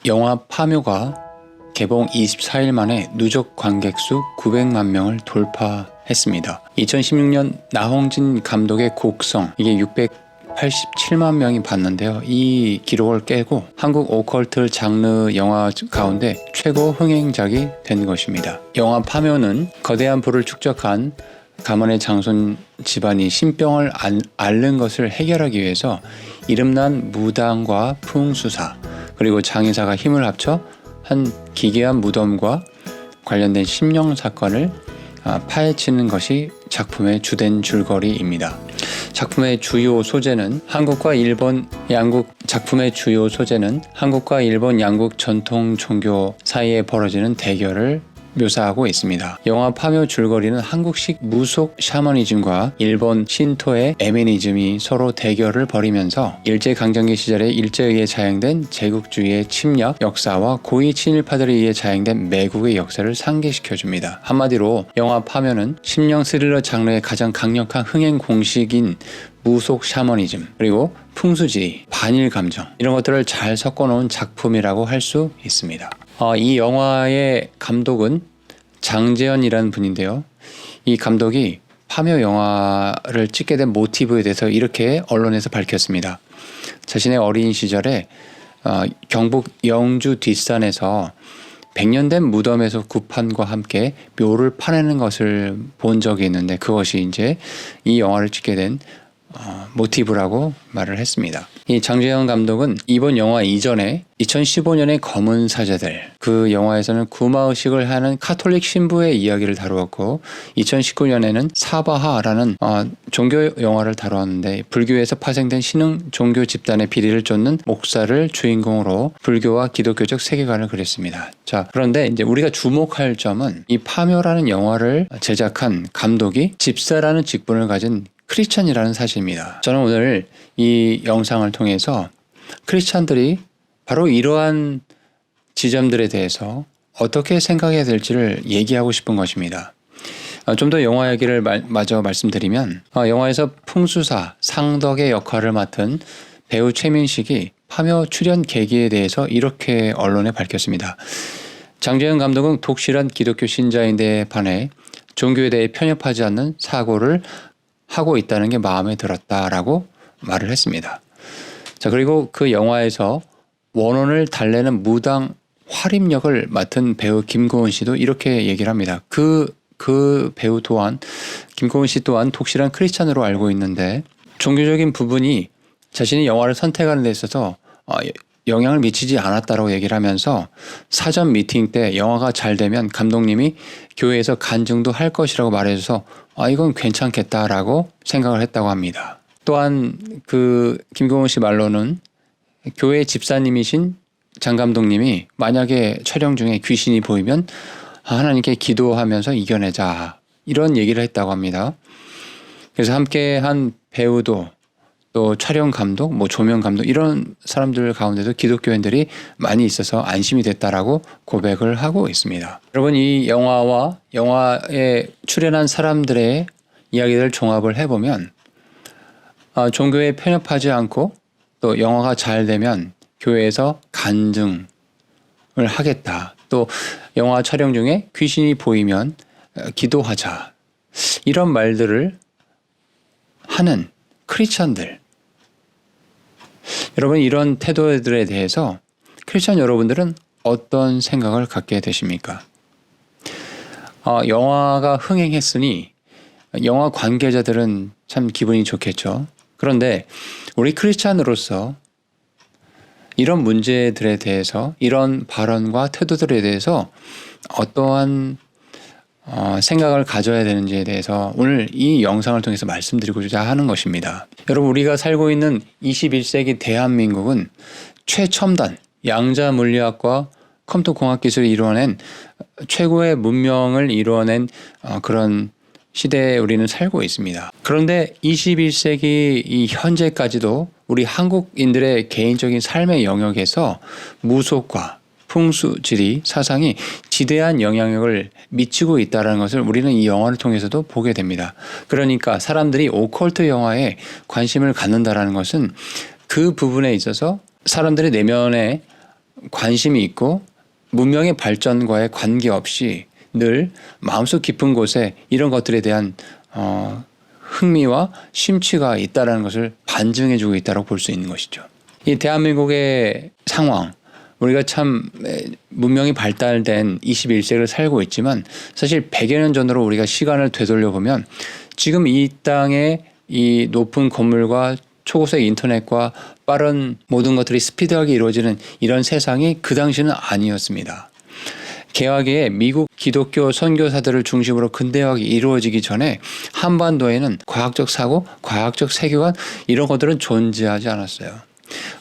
영화 파묘가 개봉 24일 만에 누적 관객 수 900만 명을 돌파했습니다. 2016년 나홍진 감독의 곡성, 이게 687만 명이 봤는데요. 이 기록을 깨고 한국 오컬트 장르 영화 가운데 최고 흥행작이 된 것입니다. 영화 파묘는 거대한 부를 축적한 가문의 장손 집안이 신병을 앓는 것을 해결하기 위해서 이름난 무당과 풍수사 그리고 장의사가 힘을 합쳐 한 기괴한 무덤과 관련된 심령 사건을 파헤치는 것이 작품의 주된 줄거리입니다. 작품의 주요 소재는 한국과 일본 양국 전통 종교 사이에 벌어지는 대결을 묘사하고 있습니다. 영화 파묘 줄거리는 한국식 무속 샤머니즘과 일본 신토의 에메니즘이 서로 대결을 벌이면서 일제강점기 시절에 일제에 의해 자행된 제국주의의 침략 역사와 고위 친일파들에 의해 자행된 매국의 역사를 상기시켜줍니다. 한마디로 영화 파묘는 심령 스릴러 장르의 가장 강력한 흥행 공식인 무속 샤머니즘 그리고 풍수지리, 반일 감정 이런 것들을 잘 섞어놓은 작품이라고 할 수 있습니다. 이 영화의 감독은 장재현이라는 분인데요. 이 감독이 파묘 영화를 찍게 된 모티브에 대해서 이렇게 언론에서 밝혔습니다. 자신의 어린 시절에 경북 영주 뒷산에서 100년 된 무덤에서 구판과 함께 묘를 파내는 것을 본 적이 있는데 그것이 이제 이 영화를 찍게 된 모티브라고 말을 했습니다. 이 장재현 감독은 이번 영화 이전에 2015년의 검은 사제들, 그 영화에서는 구마의식을 하는 카톨릭 신부의 이야기를 다루었고 2019년에는 사바하라는 종교 영화를 다루었는데 불교에서 파생된 신흥 종교 집단의 비리를 쫓는 목사를 주인공으로 불교와 기독교적 세계관을 그렸습니다. 자, 그런데 이제 우리가 주목할 점은 이 파묘라는 영화를 제작한 감독이 집사라는 직분을 가진 크리스찬이라는 사실입니다. 저는 오늘 이 영상을 통해서 크리스찬들이 바로 이러한 지점들에 대해서 어떻게 생각해야 될지를 얘기하고 싶은 것입니다. 좀 더 영화 얘기를 마저 말씀드리면 영화에서 풍수사, 상덕의 역할을 맡은 배우 최민식이 파묘 출연 계기에 대해서 이렇게 언론에 밝혔습니다. 장재현 감독은 독실한 기독교 신자인데 반해 종교에 대해 편협하지 않는 사고를 하고 있다는 게 마음에 들었다라고 말을 했습니다. 자, 그리고 그 영화에서 원혼을 달래는 무당 활임역을 맡은 배우 김고은 씨도 이렇게 얘기를 합니다. 그 배우 또한 김고은 씨 또한 독실한 크리스찬으로 알고 있는데 종교적인 부분이 자신이 영화를 선택하는 데 있어서 영향을 미치지 않았다라고 얘기를 하면서 사전 미팅 때 영화가 잘 되면 감독님이 교회에서 간증도 할 것이라고 말해줘서 이건 괜찮겠다라고 생각을 했다고 합니다. 또한 그 김고은 씨 말로는 교회 집사님이신 장 감독님이 만약에 촬영 중에 귀신이 보이면 하나님께 기도하면서 이겨내자 이런 얘기를 했다고 합니다. 그래서 함께 한 배우도 또 촬영 감독, 조명 감독 이런 사람들 가운데도 기독교인들이 많이 있어서 안심이 됐다라고 고백을 하고 있습니다. 여러분 이 영화와 영화에 출연한 사람들의 이야기를 종합을 해보면 종교에 편협하지 않고 또 영화가 잘 되면 교회에서 간증을 하겠다. 또 영화 촬영 중에 귀신이 보이면 기도하자. 이런 말들을 하는 크리스찬들. 여러분 이런 태도들에 대해서 크리스찬 여러분들은 어떤 생각을 갖게 되십니까? 영화가 흥행했으니 영화 관계자들은 참 기분이 좋겠죠. 그런데 우리 크리스찬으로서 이런 문제들에 대해서 이런 발언과 태도들에 대해서 어떠한 생각을 가져야 되는지에 대해서 오늘 이 영상을 통해서 말씀드리고자 하는 것입니다. 여러분 우리가 살고 있는 21세기 대한민국은 최첨단 양자 물리학과 컴퓨터 공학 기술을 이루어낸 최고의 문명을 이루어낸 그런 시대에 우리는 살고 있습니다. 그런데 21세기 이 현재까지도 우리 한국인들의 개인적인 삶의 영역에서 무속과 풍수지리 사상이 지대한 영향력을 미치고 있다는 것을 우리는 이 영화를 통해서도 보게 됩니다. 그러니까 사람들이 오컬트 영화에 관심을 갖는다는 것은 그 부분에 있어서 사람들의 내면에 관심이 있고 문명의 발전과의 관계없이 늘 마음속 깊은 곳에 이런 것들에 대한 흥미와 심취가 있다는 것을 반증해주고 있다고 볼 수 있는 것이죠. 이 대한민국의 상황, 우리가 참 문명이 발달된 21세기를 살고 있지만 사실 100여 년 전으로 우리가 시간을 되돌려 보면 지금 이 땅의 이 높은 건물과 초고속 인터넷과 빠른 모든 것들이 스피드하게 이루어지는 이런 세상이 그 당시는 아니었습니다. 개화기에 미국 기독교 선교사들을 중심으로 근대화가 이루어지기 전에 한반도에는 과학적 사고, 과학적 세계관 이런 것들은 존재하지 않았어요.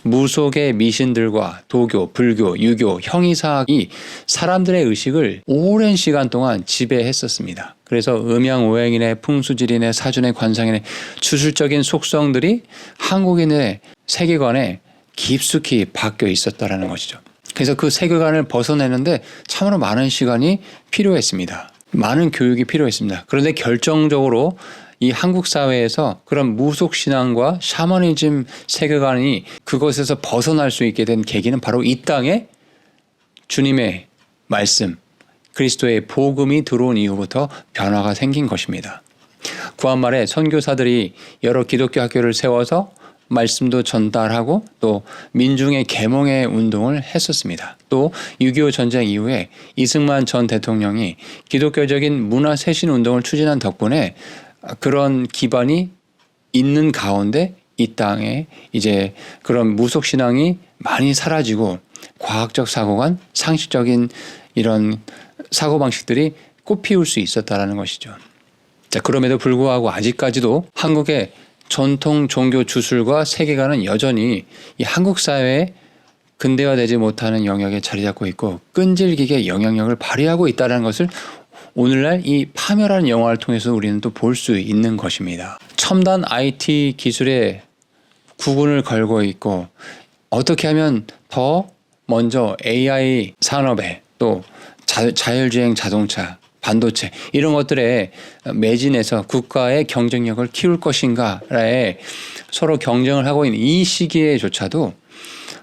무속의 미신들과 도교, 불교, 유교, 형이사학이 사람들의 의식을 오랜 시간 동안 지배했었습니다. 그래서 음양오행인의 풍수지린의 사준의 관상인의 주술적인 속성들이 한국인의 세계관에 깊숙이 박혀 있었다는 것이죠. 그래서 그 세계관을 벗어내는데 참으로 많은 시간이 필요했습니다. 많은 교육이 필요했습니다. 그런데 결정적으로 이 한국 사회에서 그런 무속신앙과 샤머니즘 세계관이 그것에서 벗어날 수 있게 된 계기는 바로 이 땅에 주님의 말씀, 그리스도의 복음이 들어온 이후부터 변화가 생긴 것입니다. 구한말에 선교사들이 여러 기독교 학교를 세워서 말씀도 전달하고 또 민중의 계몽의 운동을 했었습니다. 또 6.25 전쟁 이후에 이승만 전 대통령이 기독교적인 문화 쇄신 운동을 추진한 덕분에 그런 기반이 있는 가운데 이 땅에 이제 그런 무속신앙이 많이 사라지고 과학적 사고관, 상식적인 이런 사고방식들이 꽃피울 수 있었다는 것이죠. 자, 그럼에도 불구하고 아직까지도 한국의 전통 종교 주술과 세계관은 여전히 이 한국 사회에 근대화되지 못하는 영역에 자리 잡고 있고 끈질기게 영향력을 발휘하고 있다는 것을 오늘날 이 파멸하는 영화를 통해서 우리는 또 볼 수 있는 것입니다. 첨단 IT 기술에 구분을 걸고 있고 어떻게 하면 더 먼저 AI 산업에 또 자율주행 자동차, 반도체 이런 것들에 매진해서 국가의 경쟁력을 키울 것인가에 서로 경쟁을 하고 있는 이 시기에조차도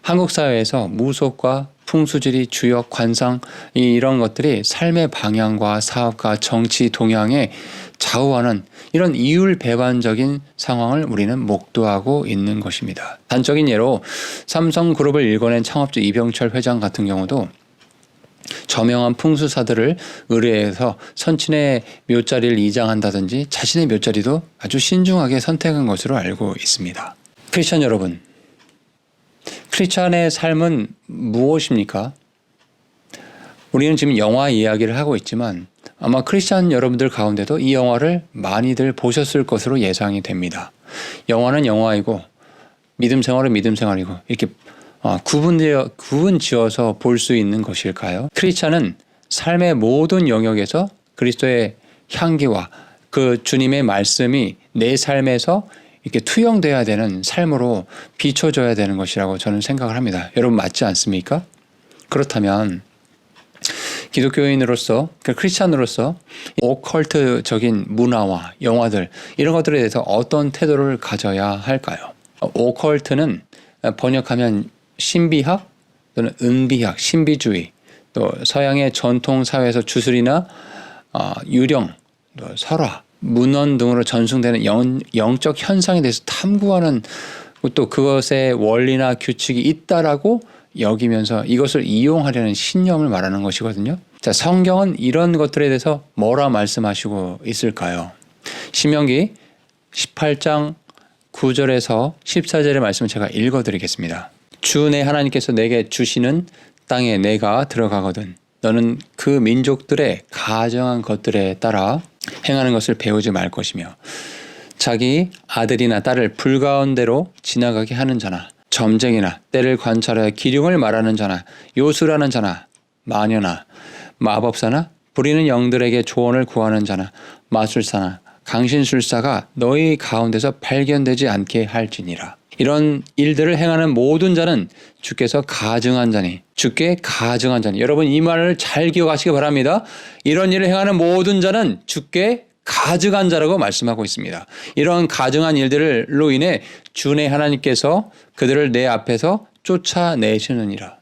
한국 사회에서 무속과 풍수지리, 주역, 관상 이런 것들이 삶의 방향과 사업과 정치 동향에 좌우하는 이런 이율배반적인 상황을 우리는 목도하고 있는 것입니다. 단적인 예로 삼성그룹을 일궈낸 창업주 이병철 회장 같은 경우도 저명한 풍수사들을 의뢰해서 선친의 묘자리를 이장한다든지 자신의 묘자리도 아주 신중하게 선택한 것으로 알고 있습니다. 크리스천 여러분, 크리스천의 삶은 무엇입니까? 우리는 지금 영화 이야기를 하고 있지만 아마 크리스천 여러분들 가운데도 이 영화를 많이들 보셨을 것으로 예상이 됩니다. 영화는 영화이고 믿음 생활은 믿음 생활이고 이렇게 구분 지어서 볼 수 있는 것일까요? 크리스찬은 삶의 모든 영역에서 그리스도의 향기와 그 주님의 말씀이 내 삶에서 이렇게 투영돼야 되는 삶으로 비춰져야 되는 것이라고 저는 생각을 합니다. 여러분 맞지 않습니까? 그렇다면 기독교인으로서, 크리스찬으로서 오컬트적인 문화와 영화들 이런 것들에 대해서 어떤 태도를 가져야 할까요? 오컬트는 번역하면 신비학 또는 은비학, 신비주의, 또 서양의 전통 사회에서 주술이나 유령, 또 설화, 문헌 등으로 전승되는 영적 현상에 대해서 탐구하는 또 그것의 원리나 규칙이 있다라고 여기면서 이것을 이용하려는 신념을 말하는 것이거든요. 자, 성경은 이런 것들에 대해서 뭐라 말씀하시고 있을까요? 신명기 18장 9절에서 14절의 말씀을 제가 읽어드리겠습니다. 주 내 하나님께서 내게 주시는 땅에 내가 들어가거든 너는 그 민족들의 가정한 것들에 따라 행하는 것을 배우지 말 것이며 자기 아들이나 딸을 불가운데로 지나가게 하는 자나 점쟁이나 때를 관찰하여 기륭을 말하는 자나 요술하는 자나 마녀나 마법사나 부리는 영들에게 조언을 구하는 자나 마술사나 강신술사가 너희 가운데서 발견되지 않게 할지니라. 이런 일들을 행하는 모든 자는 주께서 가증한 자니 주께 가증한 자니 여러분 이 말을 잘 기억하시기 바랍니다. 이런 일을 행하는 모든 자는 주께 가증한 자라고 말씀하고 있습니다. 이런 가증한 일들로 인해 주의 하나님께서 그들을 내 앞에서 쫓아내시느니라.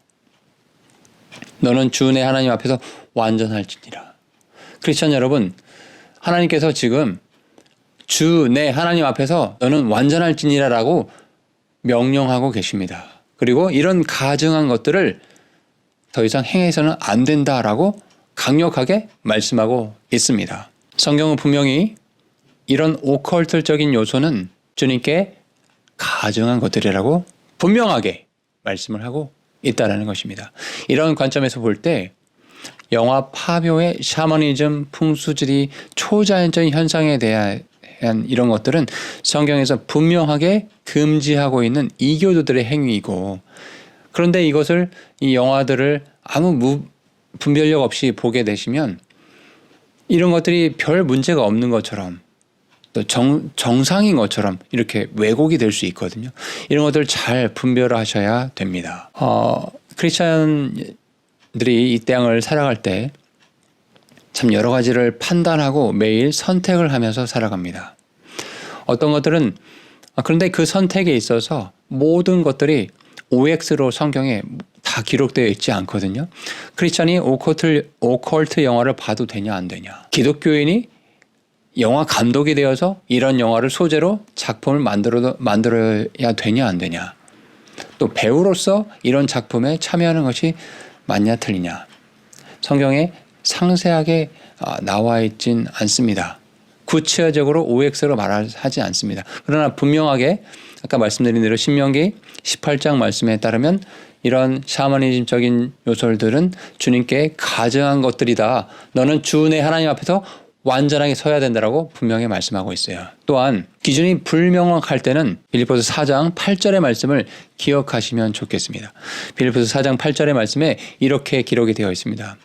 너는 주 내 하나님 앞에서 완전할지니라. 크리스천 여러분, 하나님께서 지금 주 내 하나님 앞에서 너는 완전할지니라라고 명령하고 계십니다. 그리고 이런 가증한 것들을 더 이상 행해서는 안 된다라고 강력하게 말씀하고 있습니다. 성경은 분명히 이런 오컬트적인 요소는 주님께 가증한 것들이라고 분명하게 말씀을 하고 있다라는 것입니다. 이런 관점에서 볼 때 영화 파묘의 샤머니즘, 풍수지리, 초자연적인 현상에 대한 이런 것들은 성경에서 분명하게 금지하고 있는 이교도들의 행위이고, 그런데 이것을 이 영화들을 아무 분별력 없이 보게 되시면 이런 것들이 별 문제가 없는 것처럼 또 정상인 것처럼 이렇게 왜곡이 될 수 있거든요. 이런 것들 잘 분별하셔야 됩니다. 크리스천들이 이 땅을 살아갈 때 참 여러 가지를 판단하고 매일 선택을 하면서 살아갑니다. 어떤 것들은 그런데 그 선택에 있어서 모든 것들이 OX로 성경에 다 기록되어 있지 않거든요. 크리스천이 오컬트 영화를 봐도 되냐 안 되냐. 기독교인이 영화 감독이 되어서 이런 영화를 소재로 작품을 만들어야 되냐 안 되냐. 또 배우로서 이런 작품에 참여하는 것이 맞냐 틀리냐. 성경에 상세하게 나와 있진 않습니다. 구체적으로 OX로 말하지 않습니다. 그러나 분명하게 아까 말씀드린 대로 신명기 18장 말씀에 따르면 이런 샤머니즘적인 요소들은 주님께 가증한 것들이다. 너는 주 내 하나님 앞에서 완전하게 서야 된다라고 분명히 말씀하고 있어요. 또한 기준이 불명확할 때는 빌립보서 4장 8절의 말씀을 기억하시면 좋겠습니다. 빌립보서 4장 8절의 말씀에 이렇게 기록이 되어 있습니다.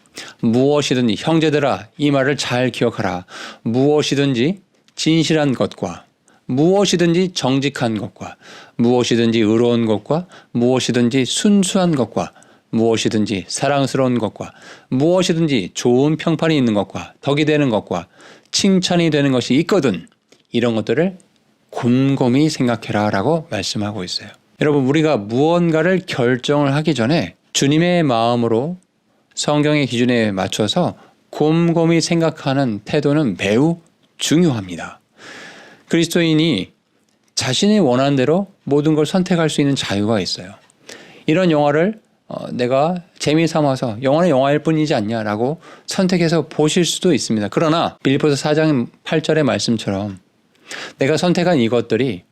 무엇이든지 형제들아 이 말을 잘 기억하라. 무엇이든지 진실한 것과 무엇이든지 정직한 것과 무엇이든지 의로운 것과 무엇이든지 순수한 것과 무엇이든지 사랑스러운 것과 무엇이든지 좋은 평판이 있는 것과 덕이 되는 것과 칭찬이 되는 것이 있거든 이런 것들을 곰곰이 생각해라 라고 말씀하고 있어요. 여러분, 우리가 무언가를 결정을 하기 전에 주님의 마음으로 성경의 기준에 맞춰서 곰곰이 생각하는 태도는 매우 중요합니다. 그리스도인이 자신이 원하는 대로 모든 걸 선택할 수 있는 자유가 있어요. 이런 영화를 내가 재미삼아서 영화는 영화일 뿐이지 않냐라고 선택해서 보실 수도 있습니다. 그러나 빌립보서 4장 8절의 말씀처럼 내가 선택한 이것들이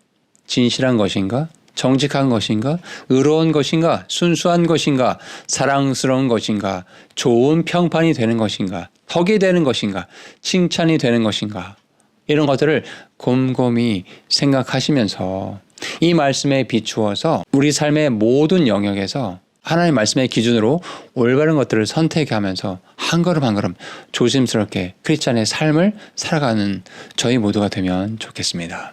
진실한 것인가? 정직한 것인가? 의로운 것인가? 순수한 것인가? 사랑스러운 것인가? 좋은 평판이 되는 것인가? 덕이 되는 것인가? 칭찬이 되는 것인가? 이런 것들을 곰곰이 생각하시면서 이 말씀에 비추어서 우리 삶의 모든 영역에서 하나님의 말씀의 기준으로 올바른 것들을 선택하면서 한 걸음 한 걸음 조심스럽게 크리스찬의 삶을 살아가는 저희 모두가 되면 좋겠습니다.